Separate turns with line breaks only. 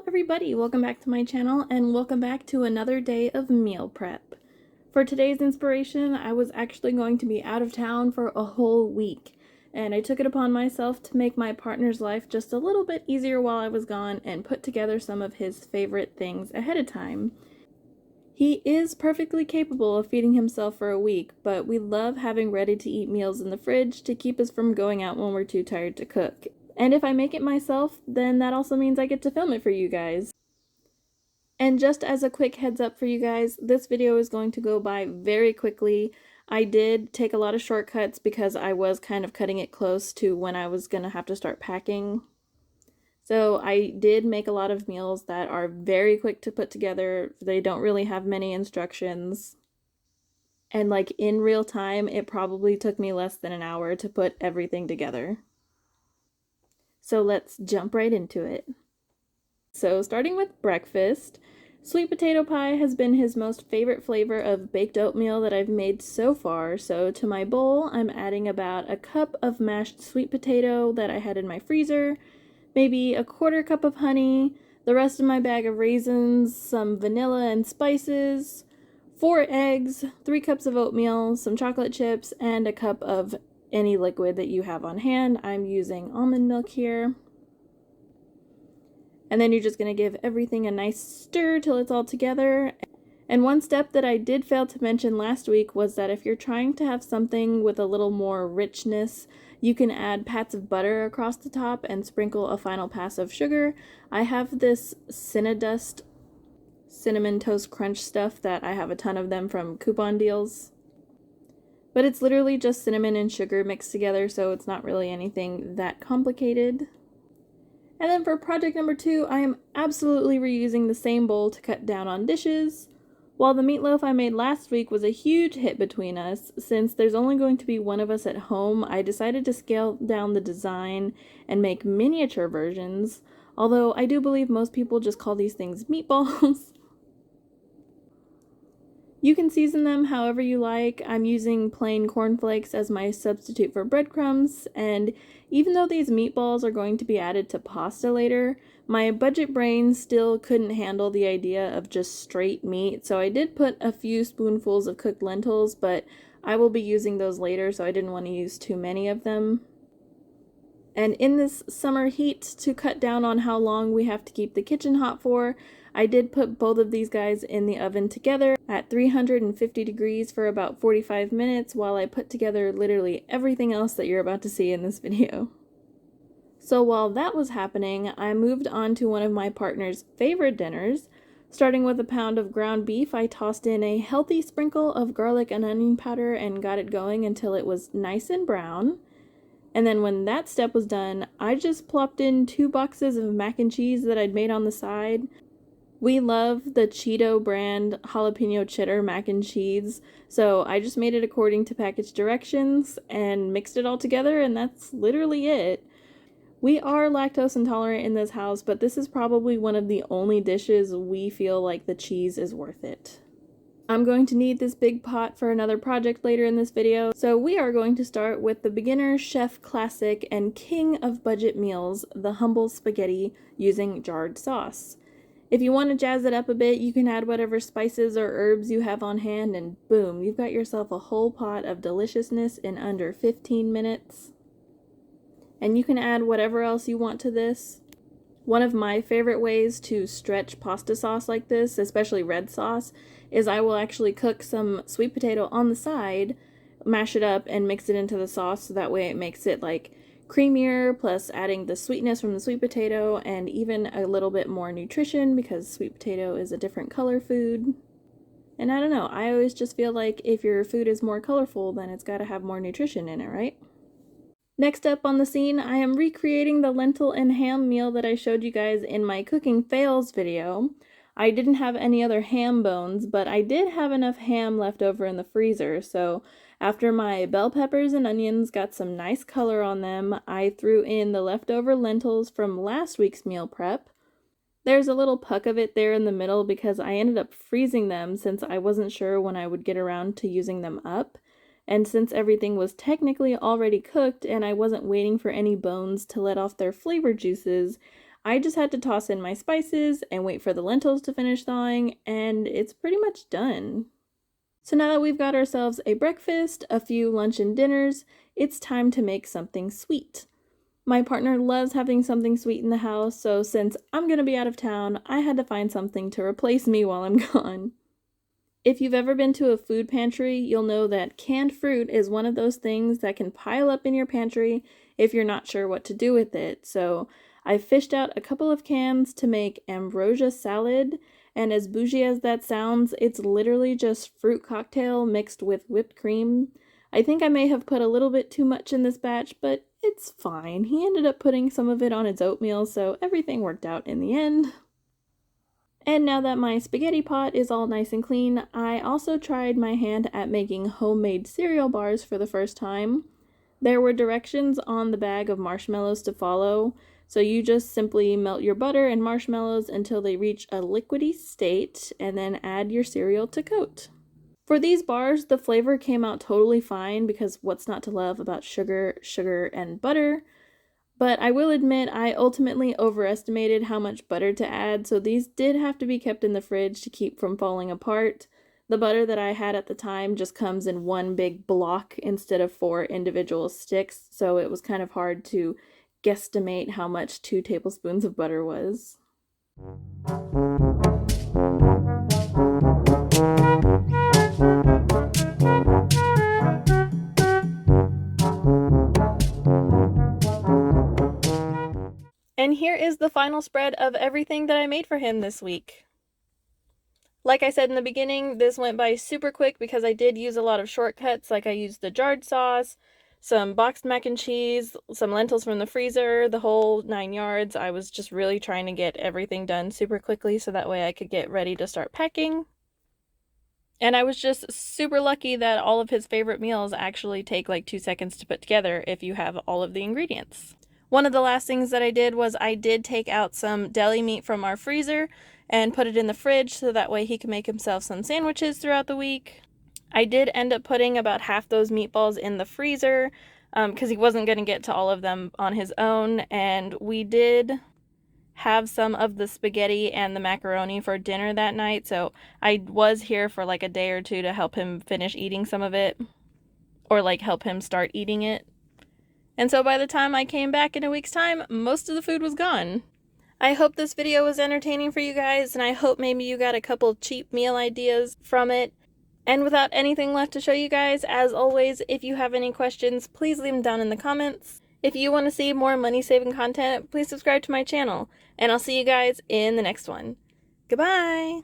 Hello everybody, welcome back to my channel and welcome back to another day of meal prep. For today's inspiration, I was actually going to be out of town for a whole week, and I took it upon myself to make my partner's life just a little bit easier while I was gone and put together some of his favorite things ahead of time. He is perfectly capable of feeding himself for a week, but we love having ready-to-eat meals in the fridge to keep us from going out when we're too tired to cook. And if I make it myself, then that also means I get to film it for you guys. And just as a quick heads up for you guys, this video is going to go by very quickly. I did take a lot of shortcuts because I was kind of cutting it close to when I was going to have to start packing. So I did make a lot of meals that are very quick to put together. They don't really have many instructions. And like in real time, it probably took me less than an hour to put everything together. So let's jump right into it. So starting with breakfast, sweet potato pie has been his most favorite flavor of baked oatmeal that I've made so far. So to my bowl, I'm adding about a cup of mashed sweet potato that I had in my freezer, maybe a quarter cup of honey, the rest of my bag of raisins, some vanilla and spices, 4 eggs, 3 cups of oatmeal, some chocolate chips, and a cup of any liquid that you have on hand. I'm using almond milk here. And then you're just going to give everything a nice stir till it's all together. And one step that I did fail to mention last week was that if you're trying to have something with a little more richness, you can add pats of butter across the top and sprinkle a final pass of sugar. I have this Cinnadust Cinnamon Toast Crunch stuff that I have a ton of them from coupon deals. But it's literally just cinnamon and sugar mixed together, so it's not really anything that complicated. And then for project number 2, I am absolutely reusing the same bowl to cut down on dishes. While the meatloaf I made last week was a huge hit between us, since there's only going to be one of us at home, I decided to scale down the design and make miniature versions, although I do believe most people just call these things meatballs. You can season them however you like. I'm using plain cornflakes as my substitute for breadcrumbs, and even though these meatballs are going to be added to pasta later, my budget brain still couldn't handle the idea of just straight meat, so I did put a few spoonfuls of cooked lentils, but I will be using those later, so I didn't want to use too many of them. And in this summer heat, to cut down on how long we have to keep the kitchen hot for, I did put both of these guys in the oven together at 350 degrees for about 45 minutes while I put together literally everything else that you're about to see in this video. So while that was happening, I moved on to one of my partner's favorite dinners. Starting with a pound of ground beef, I tossed in a healthy sprinkle of garlic and onion powder and got it going until it was nice and brown. And then when that step was done, I just plopped in 2 boxes of mac and cheese that I'd made on the side. We love the Cheeto brand jalapeno cheddar mac and cheese, so I just made it according to package directions and mixed it all together, and that's literally it. We are lactose intolerant in this house, but this is probably one of the only dishes we feel like the cheese is worth it. I'm going to need this big pot for another project later in this video, so we are going to start with the beginner chef classic and king of budget meals, the humble spaghetti using jarred sauce. If you want to jazz it up a bit, you can add whatever spices or herbs you have on hand, and boom, you've got yourself a whole pot of deliciousness in under 15 minutes. And you can add whatever else you want to this. One of my favorite ways to stretch pasta sauce like this, especially red sauce, is I will actually cook some sweet potato on the side, mash it up, and mix it into the sauce so that way it makes it like creamier, plus adding the sweetness from the sweet potato and even a little bit more nutrition because sweet potato is a different color food. And I don't know, I always just feel like if your food is more colorful, then it's got to have more nutrition in it, right? Next up on the scene, I am recreating the lentil and ham meal that I showed you guys in my cooking fails video. I didn't have any other ham bones, but I did have enough ham left over in the freezer, so after my bell peppers and onions got some nice color on them, I threw in the leftover lentils from last week's meal prep. There's a little puck of it there in the middle because I ended up freezing them since I wasn't sure when I would get around to using them up. And since everything was technically already cooked and I wasn't waiting for any bones to let off their flavor juices, I just had to toss in my spices and wait for the lentils to finish thawing, and it's pretty much done. So now that we've got ourselves a breakfast, a few lunch and dinners, it's time to make something sweet. My partner loves having something sweet in the house, so since I'm gonna be out of town, I had to find something to replace me while I'm gone. If you've ever been to a food pantry, you'll know that canned fruit is one of those things that can pile up in your pantry if you're not sure what to do with it. So I fished out a couple of cans to make Ambrosia Salad, and as bougie as that sounds, it's literally just fruit cocktail mixed with whipped cream. I think I may have put a little bit too much in this batch, but it's fine. He ended up putting some of it on his oatmeal, so everything worked out in the end. And now that my spaghetti pot is all nice and clean, I also tried my hand at making homemade cereal bars for the first time. There were directions on the bag of marshmallows to follow, so you just simply melt your butter and marshmallows until they reach a liquidy state, and then add your cereal to coat. For these bars, the flavor came out totally fine because what's not to love about sugar, and butter? But I will admit I ultimately overestimated how much butter to add, so these did have to be kept in the fridge to keep from falling apart. The butter that I had at the time just comes in one big block instead of 4 individual sticks, so it was kind of hard to guesstimate how much 2 tablespoons of butter was. And here is the final spread of everything that I made for him this week. Like I said in the beginning, this went by super quick because I did use a lot of shortcuts, like I used the jarred sauce, some boxed mac and cheese, some lentils from the freezer, the whole 9 yards. I was just really trying to get everything done super quickly so that way I could get ready to start packing. And I was just super lucky that all of his favorite meals actually take like 2 seconds to put together if you have all of the ingredients. One of the last things that I did was I did take out some deli meat from our freezer and put it in the fridge so that way he could make himself some sandwiches throughout the week. I did end up putting about half those meatballs in the freezer because he wasn't going to get to all of them on his own, and we did have some of the spaghetti and the macaroni for dinner that night, so I was here for like a day or two to help him finish eating some of it, or like help him start eating it. And so by the time I came back in a week's time, most of the food was gone. I hope this video was entertaining for you guys, and I hope maybe you got a couple cheap meal ideas from it. And without anything left to show you guys, as always, if you have any questions, please leave them down in the comments. If you want to see more money-saving content, please subscribe to my channel, and I'll see you guys in the next one. Goodbye!